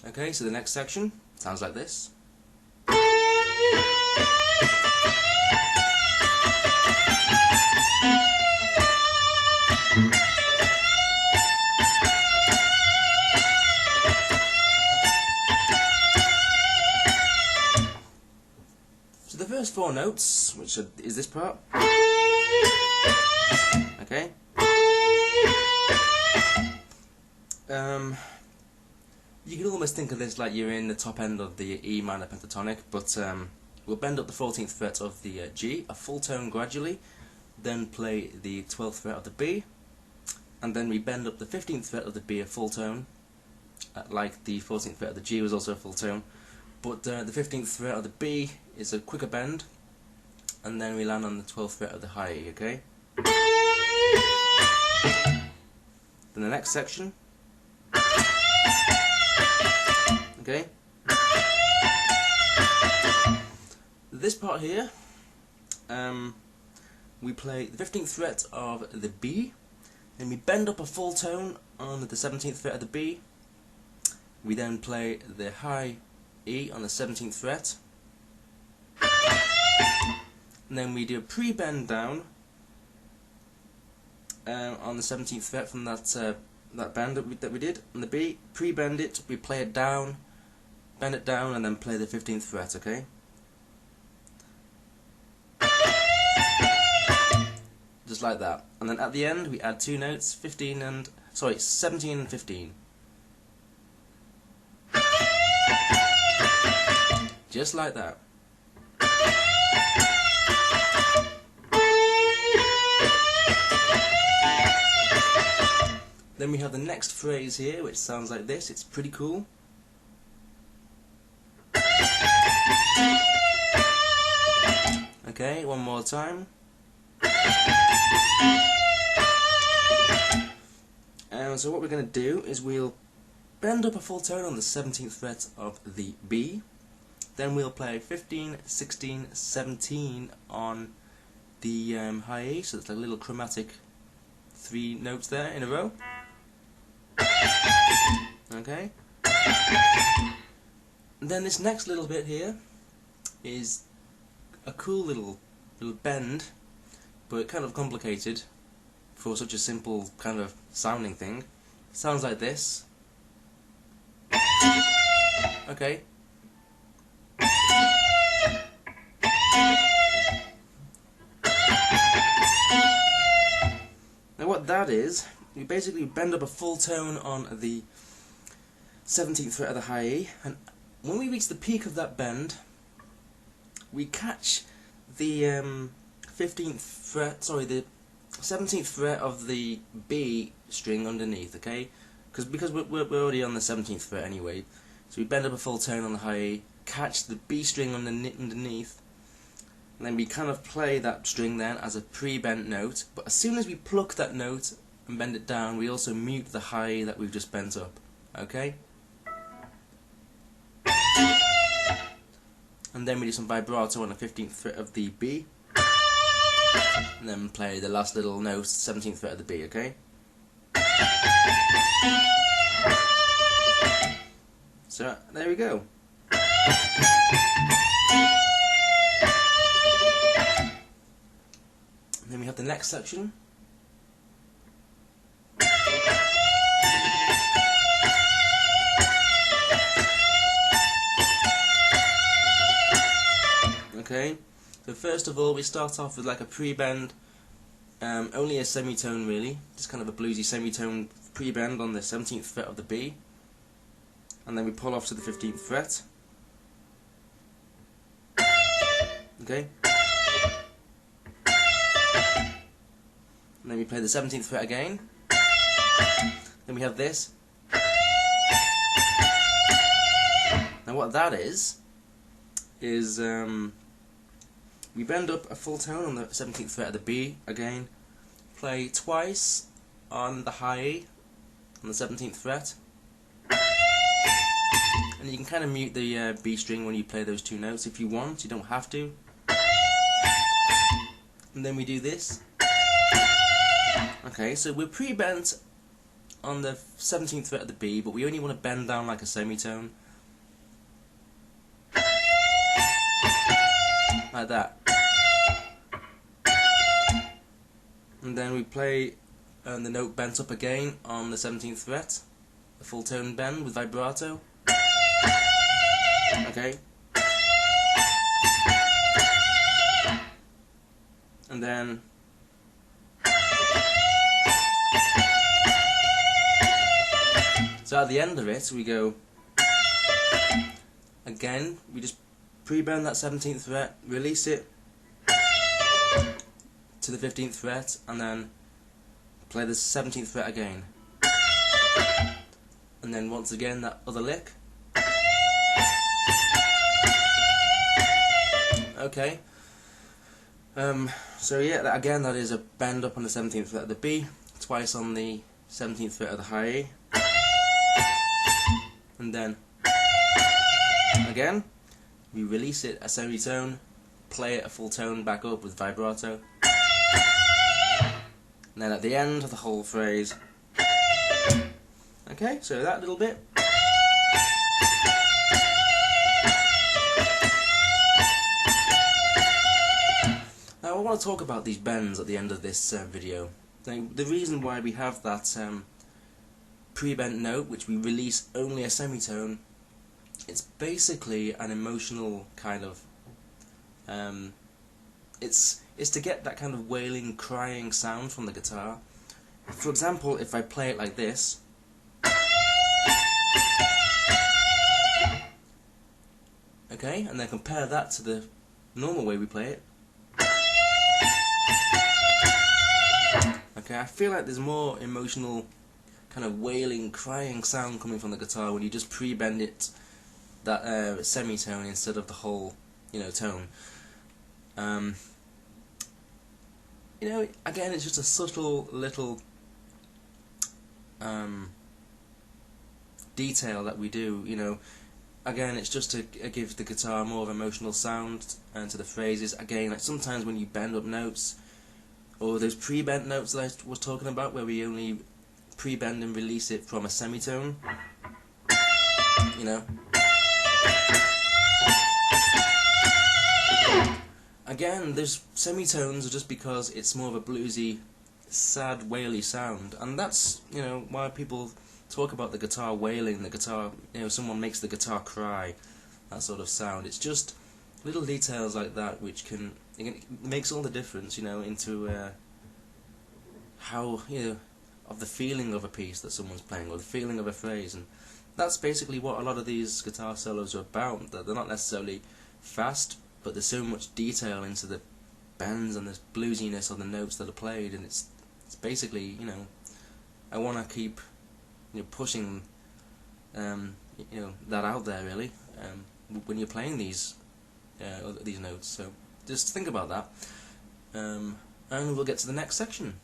Okay, so the next section sounds like this. So the first four notes, which is this part, okay. You can almost think of this like you're in the top end of the E minor pentatonic, but we'll bend up the 14th fret of the G, a full tone gradually, then play the 12th fret of the B, and then we bend up the 15th fret of the B a full tone, like the 14th fret of the G was also a full tone, but the 15th fret of the B is a quicker bend, and then we land on the 12th fret of the high E, okay? Then the next section, okay? This part here, we play the 15th fret of the B, then we bend up a full tone on the 17th fret of the B, we then play the high E on the 17th fret, and then we do a pre-bend down on the 17th fret from that bend that we did on the B, pre-bend it, we play it down, bend it down, and then play the 15th fret, okay? Just like that. And then at the end we add two notes, 17 and 15. Just like that. Then we have the next phrase here, which sounds like this. It's pretty cool. Okay, one more time. So what we're going to do is we'll bend up a full tone on the 17th fret of the B, then we'll play 15, 16, 17 on the high E, so it's like a little chromatic 3 notes there in a row. Okay. And then this next little bit here is a cool little bend, but kind of complicated for such a simple kind of sounding thing. It sounds like this. Okay. Now what that is, you basically bend up a full tone on the 17th fret of the high E, and when we reach the peak of that bend, we catch the 15th fret, the 17th fret of the B string underneath, okay? Because we're already on the 17th fret anyway, so we bend up a full tone on the high E, catch the B string underneath, and then we kind of play that string then as a pre-bent note, but as soon as we pluck that note and bend it down, we also mute the high E that we've just bent up, okay? And then we do some vibrato on the 15th fret of the B, and then play the last little note, 17th fret of the B, okay? So, there we go. And then we have the next section. Okay, so first of all we start off with like a pre-bend, only a semitone really, just kind of a bluesy semitone pre-bend on the 17th fret of the B, and then we pull off to the 15th fret. Okay, and then we play the 17th fret again, then we have this. Now what that is we bend up a full tone on the 17th fret of the B again, play twice on the high E on the 17th fret, and you can kind of mute the B string when you play those two notes if you want, you don't have to. And then we do this. Okay, so we're pre-bent on the 17th fret of the B, but we only want to bend down like a semitone. Like that. And then we play the note bent up again on the 17th fret, a full tone bend with vibrato. Okay. And then so at the end of it we go again, we just pre-bend that 17th fret, release it to the 15th fret, and then play the 17th fret again, and then once again that other lick. Okay. So yeah, again that is a bend up on the 17th fret of the B, twice on the 17th fret of the high E, and then again we release it a semitone, play it a full tone back up with vibrato, and then at the end of the whole phrase. Okay, so that little bit. Now I want to talk about these bends at the end of this video. Now, the reason why we have that pre-bent note, which we release only a semitone, it's basically an emotional kind of it's to get that kind of wailing, crying sound from the guitar. For example, if I play it like this, okay, and then compare that to the normal way we play it. Okay, I feel like there's more emotional, kind of wailing, crying sound coming from the guitar when you just pre-bend it that semitone instead of the whole, tone. Again, it's just a subtle little detail that we do. Again, it's just to give the guitar more of an emotional sound and to the phrases. Again, like sometimes when you bend up notes, or those pre-bent notes that I was talking about, where we only pre-bend and release it from a semitone, Again, those semitones are just because it's more of a bluesy, sad, waily sound, and that's, why people talk about the guitar wailing, the guitar, someone makes the guitar cry, that sort of sound. It's just little details like that which it makes all the difference, into how, of the feeling of a piece that someone's playing, or the feeling of a phrase, and that's basically what a lot of these guitar solos are about. That they're not necessarily fast, but there's so much detail into the bends and the bluesiness of the notes that are played, and it's basically, I want to keep, pushing, that out there really, when you're playing these notes. So just think about that, and we'll get to the next section.